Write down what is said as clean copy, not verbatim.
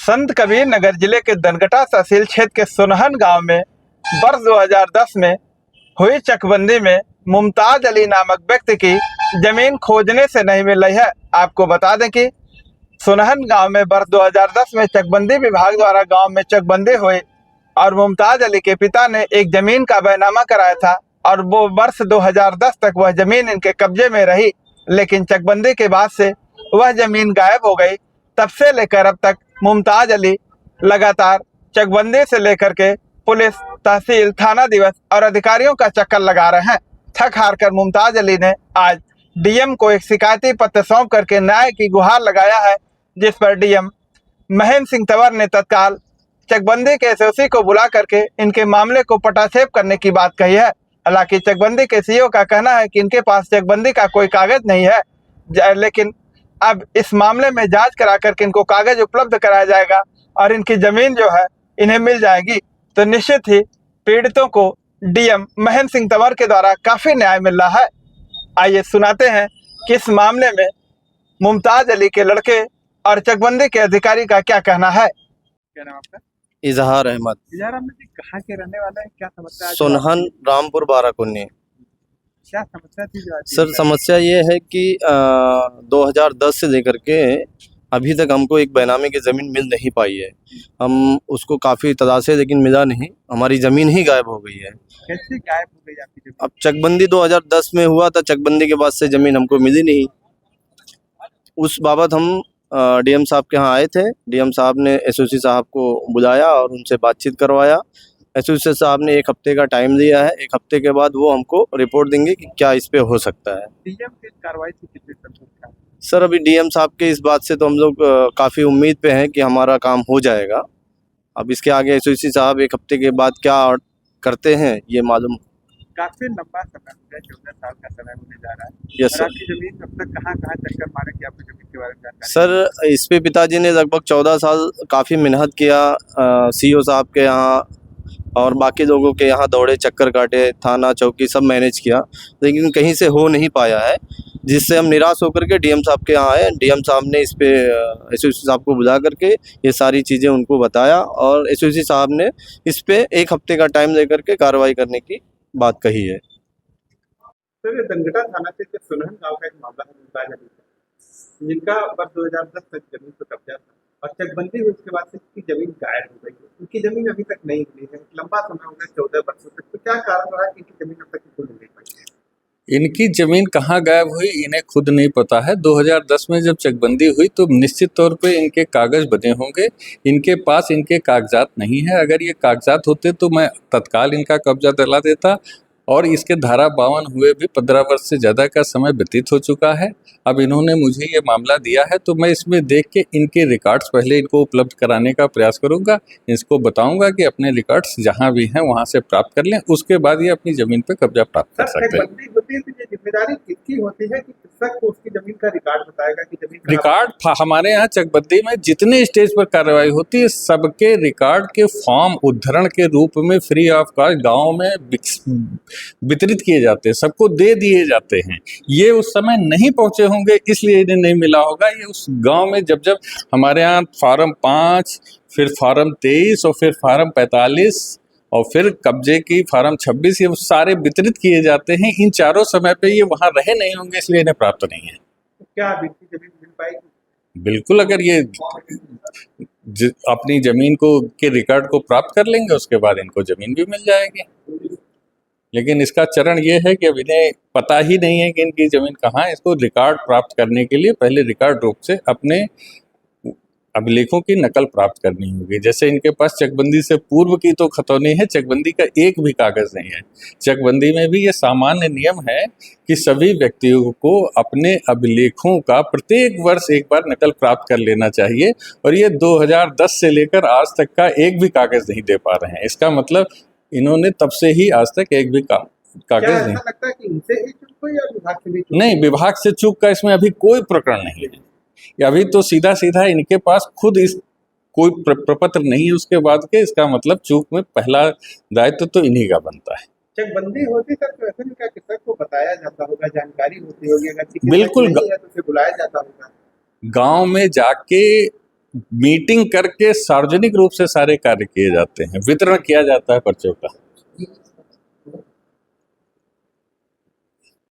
संत कबीर नगर जिले के दनगटा तहसील क्षेत्र के सोनहन गांव में वर्ष 2010 में हुई चकबंदी में मुमताज अली नामक व्यक्ति की जमीन खोजने से नहीं मिल रही है। आपको बता दें कि सोनहन गांव में वर्ष 2010 में चकबंदी विभाग द्वारा गांव में चकबंदी हुई और मुमताज अली के पिता ने एक जमीन का बैनामा कराया था और वो वर्ष 2010 तक वह जमीन इनके कब्जे में रही, लेकिन चकबंदी के बाद से वह जमीन गायब हो गई। तब से लेकर अब तक मुमताज अली लगातार चकबंदी से लेकर के पुलिस, तहसील, थाना दिवस और अधिकारियों का चक्कर लगा रहे हैं। थक हार कर मुमताज अली ने आज डीएम को एक शिकायती पत्र सौंप करके न्याय की गुहार लगाया है, जिस पर डीएम महेंद्र सिंह तंवर ने तत्काल चकबंदी के एसओसी को बुला करके इनके मामले को पटाक्षेप करने की बात कही है। हालांकि चकबंदी के सीईओ का कहना है कि इनके पास चकबंदी का कोई कागज नहीं है, लेकिन अब इस मामले में जांच करा करके इनको कागज उपलब्ध कराया जाएगा और इनकी जमीन जो है इन्हें मिल जाएगी। तो निश्चित ही पीड़ितों को डीएम महेंद्र सिंह तंवर के द्वारा काफी न्याय मिल रहा है। आइए सुनाते हैं कि इस मामले में मुमताज अली के लड़के और चकबंदी के अधिकारी का क्या कहना है। क्या नाम आपका? इजहार अहमद। इजहार अहमद जी कहाँ के रहने वाले हैं? क्या समस्या है? सोनहन रामपुर बाराकुन्नी। क्या समस्या थी जो आज? सर समस्या ये है कि 2010 से लेकर के अभी तक हमको एक बैनामे की ज़मीन मिल नहीं पाई है। हम उसको काफ़ी तलाशे लेकिन मिला नहीं, हमारी ज़मीन ही गायब हो गई है। कैसे गायब हो गई आपकी जमीन? अब चकबंदी 2010 में हुआ था, चकबंदी के बाद से ज़मीन हमको मिली नहीं। उस बाबत हम डीएम साहब के यहाँ आए थे। डीएम साहब ने एसओसी साहब को बुलाया और उनसे बातचीत करवाया। एसओसी साहब ने 1 हफ्ते का टाइम दिया है। 1 हफ्ते के बाद वो हमको रिपोर्ट देंगे कि क्या इस पे हो सकता है। डीएम की कार्रवाई से कितने संतुष्ट हैं? सर अभी डीएम साहब के इस बात से तो हम लोग काफ़ी उम्मीद पे हैं कि हमारा काम हो जाएगा। अब इसके आगे एसओसी साहब 1 हफ्ते के बाद क्या करते हैं ये मालूम। काफी लंबा समय हो गया, 14 साल का समय होने जा रहा है। यस और सर। आपकी जमीन अब तक कहाँ कहाँ चक्कर मारे कि आपकी जमीन के बारे में जानकारी? सर इस पे पिताजी ने लगभग 14 साल काफ़ी मेहनत किया, सीईओ साहब के यहाँ और बाकी लोगों के यहाँ दौड़े, चक्कर काटे, थाना चौकी सब मैनेज किया, लेकिन कहीं से हो नहीं पाया है, जिससे हम निराश होकर के डीएम साहब के यहाँ आए। डीएम साहब ने इस पे एसओसी साहब को बुला करके ये सारी चीज़ें उनको बताया और एसओसी साहब ने इस पे 1 हफ्ते का टाइम लेकर के कार्रवाई करने की बात कही है। सर ये दनगटा थाना क्षेत्र के सोनहन गांव का एक मामला है मुमताज अली का, जिनका वर्ष 2010 तक जमीन पर कब्जा था और चकबंदी हुई उसके बाद से उनकी जमीन गायब हो गई है। उनकी जमीन अभी तक नहीं मिली है, लंबा समय हो गया, 14 वर्षों तक। तो क्या कारण रहा कि इनकी जमीन अब तक खुद नहीं पाई है? इनकी जमीन कहाँ गायब हुई इन्हें खुद नहीं पता है। 2010 में जब चकबंदी हुई तो निश्चित तौर पे इनके कागज बने होंगे, इनके पास इनके कागजात नहीं है। अगर ये कागजात होते तो मैं तत्काल इनका कब्जा दिला देता। और इसके धारा 52 हुए भी 15 वर्ष से ज़्यादा का समय व्यतीत हो चुका है। अब इन्होंने मुझे ये मामला दिया है तो मैं इसमें देख के इनके रिकॉर्ड्स पहले इनको उपलब्ध कराने का प्रयास करूंगा। इसको बताऊंगा कि अपने रिकॉर्ड्स जहां भी हैं वहां से प्राप्त कर लें, उसके बाद ये अपनी ज़मीन पे कब्जा प्राप्त कर सकते हैं। चकबंदी होती है तो ये जिम्मेदारी किसकी होती है कि कृषक को उसकी जमीन का रिकॉर्ड बताएगा कि जमीन रिकॉर्ड हमारे यहाँ चकबंदी में जितने स्टेज पर कार्रवाई होती है सबके रिकॉर्ड के फॉर्म उद्धरण के रूप में फ्री ऑफ कॉस्ट गाँव में वितरित किए जाते हैं, सबको दे दिए जाते हैं। ये उस समय नहीं पहुंचे होंगे इसलिए इन्हें नहीं मिला होगा। ये उस गांव में जब जब हमारे यहाँ फार्म 5, फिर फार्म 23 और फिर फार्म 45 और फिर कब्जे की फार्म 26, ये सारे वितरित किए जाते हैं। इन चारों समय पे ये वहाँ रहे नहीं होंगे इसलिए इन्हें प्राप्त नहीं है। तो क्या अब इनकी जमीन मिल पाएगी? बिल्कुल, अगर ये अपनी जमीन को के रिकॉर्ड को प्राप्त कर लेंगे उसके बाद इनको जमीन भी मिल जाएगी। लेकिन इसका चरण ये है कि अब इन्हें पता ही नहीं है कि इनकी ज़मीन कहाँ है। इसको रिकॉर्ड प्राप्त करने के लिए पहले रिकॉर्ड रूप से अपने अभिलेखों की नकल प्राप्त करनी होगी। जैसे इनके पास चकबंदी से पूर्व की तो खतौनी है, चकबंदी का एक भी कागज़ नहीं है। चकबंदी में भी ये सामान्य नियम है कि सभी व्यक्तियों को अपने अभिलेखों का प्रत्येक वर्ष एक बार नकल प्राप्त कर लेना चाहिए और ये 2010 से लेकर आज तक का एक भी कागज़ नहीं दे पा रहे हैं। इसका मतलब इन्होंने तब से ही आज तक एक भी कागज नहीं। लगता है कि इनसे ही चूक हुई या विभाग से भी चूक? नहीं, विभाग से चूक का इसमें अभी कोई प्रकरण नहीं है। अभी तो सीधा सीधा इनके पास खुद इस कोई प्रपत्र नहीं है उसके बाद के। इसका मतलब चूक में पहला दायित्व तो इन्हीं का बनता है। चकबंदी होती सर तो ऐसे में क्या कृषक को बताया जाता होगा, जानकारी होती होगी, अगर बिल्कुल तो उसे बुलाया जाता होगा। गांव में जाके मीटिंग करके सार्वजनिक रूप से सारे कार्य किए जाते हैं, वितरण किया जाता है पर्चों का।